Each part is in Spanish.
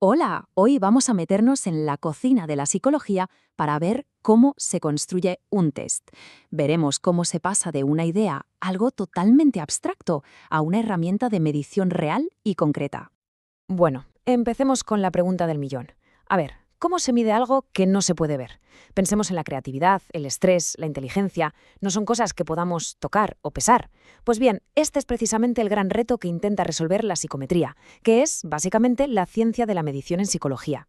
Hola, hoy vamos a meternos en la cocina de la psicología para ver cómo se construye un test. Veremos cómo se pasa de una idea, algo totalmente abstracto, a una herramienta de medición real y concreta. Bueno, empecemos con la pregunta del millón. A ver, ¿cómo se mide algo que no se puede ver? Pensemos en la creatividad, el estrés, la inteligencia. No son cosas que podamos tocar o pesar. Pues bien, este es precisamente el gran reto que intenta resolver la psicometría, que es, básicamente, la ciencia de la medición en psicología.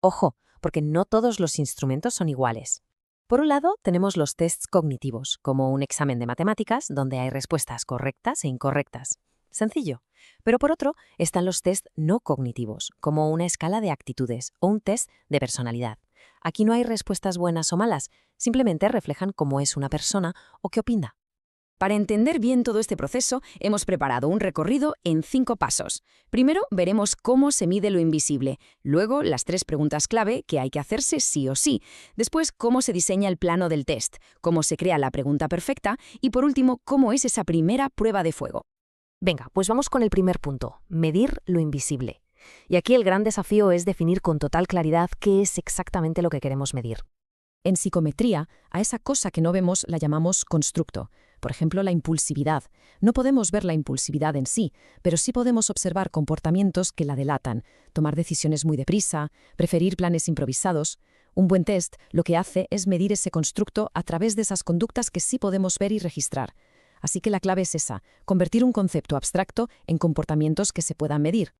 Ojo, porque no todos los instrumentos son iguales. Por un lado, tenemos los tests cognitivos, como un examen de matemáticas donde hay respuestas correctas e incorrectas. Sencillo. Pero por otro, están los tests no cognitivos, como una escala de actitudes o un test de personalidad. Aquí no hay respuestas buenas o malas, simplemente reflejan cómo es una persona o qué opina. Para entender bien todo este proceso, hemos preparado un recorrido en 5 pasos. Primero, veremos cómo se mide lo invisible. Luego, las 3 preguntas clave que hay que hacerse sí o sí. Después, cómo se diseña el plano del test, cómo se crea la pregunta perfecta y, por último, cómo es esa primera prueba de fuego. Venga, pues vamos con el primer punto, medir lo invisible. Y aquí el gran desafío es definir con total claridad qué es exactamente lo que queremos medir. En psicometría, a esa cosa que no vemos la llamamos constructo. Por ejemplo, la impulsividad. No podemos ver la impulsividad en sí, pero sí podemos observar comportamientos que la delatan, tomar decisiones muy deprisa, preferir planes improvisados. Un buen test lo que hace es medir ese constructo a través de esas conductas que sí podemos ver y registrar. Así que la clave es esa, convertir un concepto abstracto en comportamientos que se puedan medir.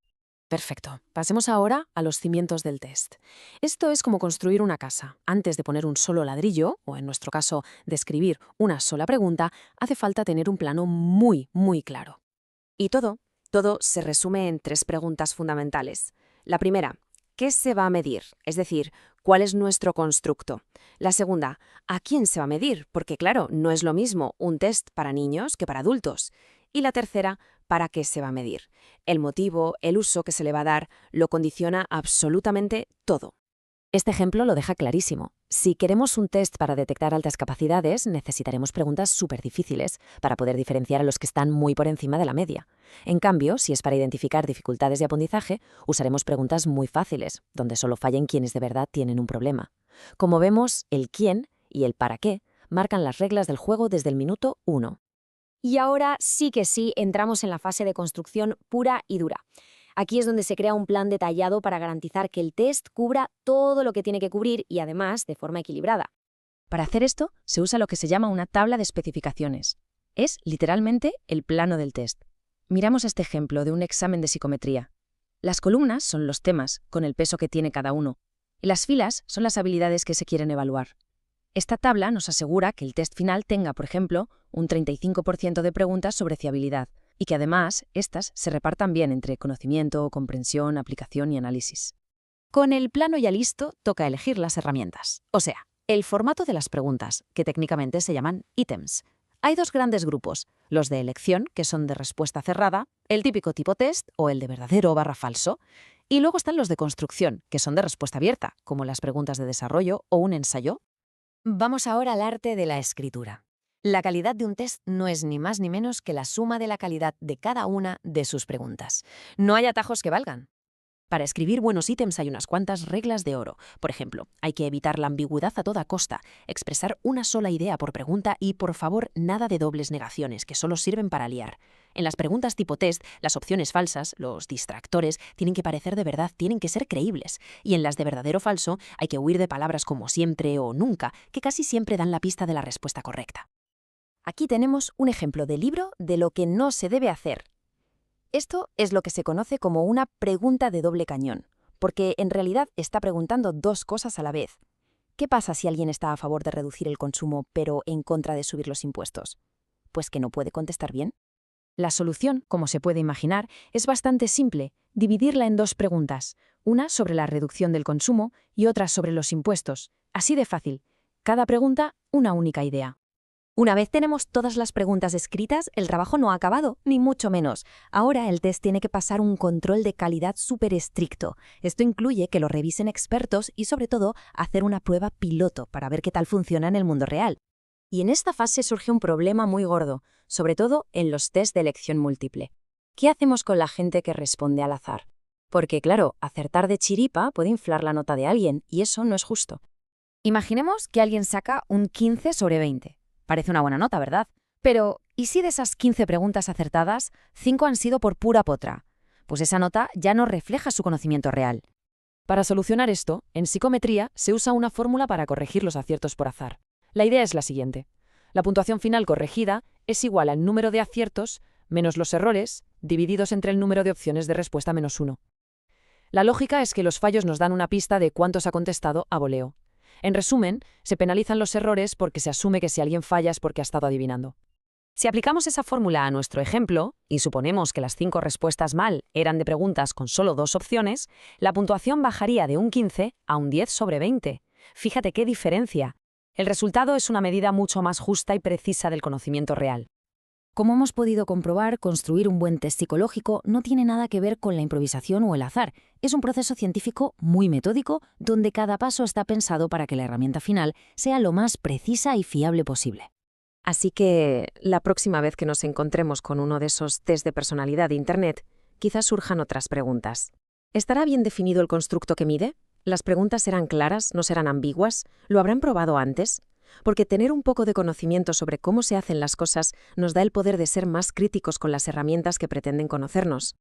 Perfecto. Pasemos ahora a los cimientos del test. Esto es como construir una casa. Antes de poner un solo ladrillo, o en nuestro caso, de escribir una sola pregunta, hace falta tener un plano muy claro. Y todo se resume en 3 preguntas fundamentales. La primera, ¿qué se va a medir? Es decir, ¿cuál es nuestro constructo? La segunda, ¿a quién se va a medir? Porque claro, no es lo mismo un test para niños que para adultos. Y la tercera, ¿para qué se va a medir? El motivo, el uso que se le va a dar, lo condiciona absolutamente todo. Este ejemplo lo deja clarísimo. Si queremos un test para detectar altas capacidades, necesitaremos preguntas súper difíciles para poder diferenciar a los que están muy por encima de la media. En cambio, si es para identificar dificultades de aprendizaje, usaremos preguntas muy fáciles, donde solo fallen quienes de verdad tienen un problema. Como vemos, el quién y el para qué marcan las reglas del juego desde el minuto 1. Y ahora sí que sí, entramos en la fase de construcción pura y dura. Aquí es donde se crea un plan detallado para garantizar que el test cubra todo lo que tiene que cubrir y además de forma equilibrada. Para hacer esto, se usa lo que se llama una tabla de especificaciones. Es, literalmente, el plano del test. Miramos este ejemplo de un examen de psicometría. Las columnas son los temas, con el peso que tiene cada uno, y las filas son las habilidades que se quieren evaluar. Esta tabla nos asegura que el test final tenga, por ejemplo, un 35% de preguntas sobre fiabilidad, y que además estas se repartan bien entre conocimiento, comprensión, aplicación y análisis. Con el plano ya listo, toca elegir las herramientas. O sea, el formato de las preguntas, que técnicamente se llaman ítems. Hay 2 grandes grupos, los de elección, que son de respuesta cerrada, el típico tipo test o el de verdadero/falso, y luego están los de construcción, que son de respuesta abierta, como las preguntas de desarrollo o un ensayo. Vamos ahora al arte de la escritura. La calidad de un test no es ni más ni menos que la suma de la calidad de cada una de sus preguntas. No hay atajos que valgan. Para escribir buenos ítems hay unas cuantas reglas de oro. Por ejemplo, hay que evitar la ambigüedad a toda costa, expresar una sola idea por pregunta y, por favor, nada de dobles negaciones, que solo sirven para liar. En las preguntas tipo test, las opciones falsas, los distractores, tienen que parecer de verdad, tienen que ser creíbles. Y en las de verdadero o falso, hay que huir de palabras como siempre o nunca, que casi siempre dan la pista de la respuesta correcta. Aquí tenemos un ejemplo de libro de lo que no se debe hacer. Esto es lo que se conoce como una pregunta de doble cañón, porque en realidad está preguntando 2 cosas a la vez. ¿Qué pasa si alguien está a favor de reducir el consumo pero en contra de subir los impuestos? Pues que no puede contestar bien. La solución, como se puede imaginar, es bastante simple, dividirla en 2 preguntas, una sobre la reducción del consumo y otra sobre los impuestos. Así de fácil. Cada pregunta, una única idea. Una vez tenemos todas las preguntas escritas, el trabajo no ha acabado, ni mucho menos. Ahora el test tiene que pasar un control de calidad súper estricto. Esto incluye que lo revisen expertos y, sobre todo, hacer una prueba piloto para ver qué tal funciona en el mundo real. Y en esta fase surge un problema muy gordo, sobre todo en los test de elección múltiple. ¿Qué hacemos con la gente que responde al azar? Porque, claro, acertar de chiripa puede inflar la nota de alguien, y eso no es justo. Imaginemos que alguien saca un 15 sobre 20. Parece una buena nota, ¿verdad? Pero, ¿y si de esas 15 preguntas acertadas, 5 han sido por pura potra? Pues esa nota ya no refleja su conocimiento real. Para solucionar esto, en psicometría se usa una fórmula para corregir los aciertos por azar. La idea es la siguiente. La puntuación final corregida es igual al número de aciertos menos los errores divididos entre el número de opciones de respuesta menos 1. La lógica es que los fallos nos dan una pista de cuántos ha contestado a voleo. En resumen, se penalizan los errores porque se asume que si alguien falla es porque ha estado adivinando. Si aplicamos esa fórmula a nuestro ejemplo, y suponemos que las 5 respuestas mal eran de preguntas con solo 2 opciones, la puntuación bajaría de un 15 a un 10 sobre 20. Fíjate qué diferencia. El resultado es una medida mucho más justa y precisa del conocimiento real. Como hemos podido comprobar, construir un buen test psicológico no tiene nada que ver con la improvisación o el azar. Es un proceso científico muy metódico donde cada paso está pensado para que la herramienta final sea lo más precisa y fiable posible. Así que, la próxima vez que nos encontremos con uno de esos test de personalidad de Internet, quizás surjan otras preguntas. ¿Estará bien definido el constructo que mide? ¿Las preguntas serán claras, no serán ambiguas? ¿Lo habrán probado antes? Porque tener un poco de conocimiento sobre cómo se hacen las cosas nos da el poder de ser más críticos con las herramientas que pretenden conocernos.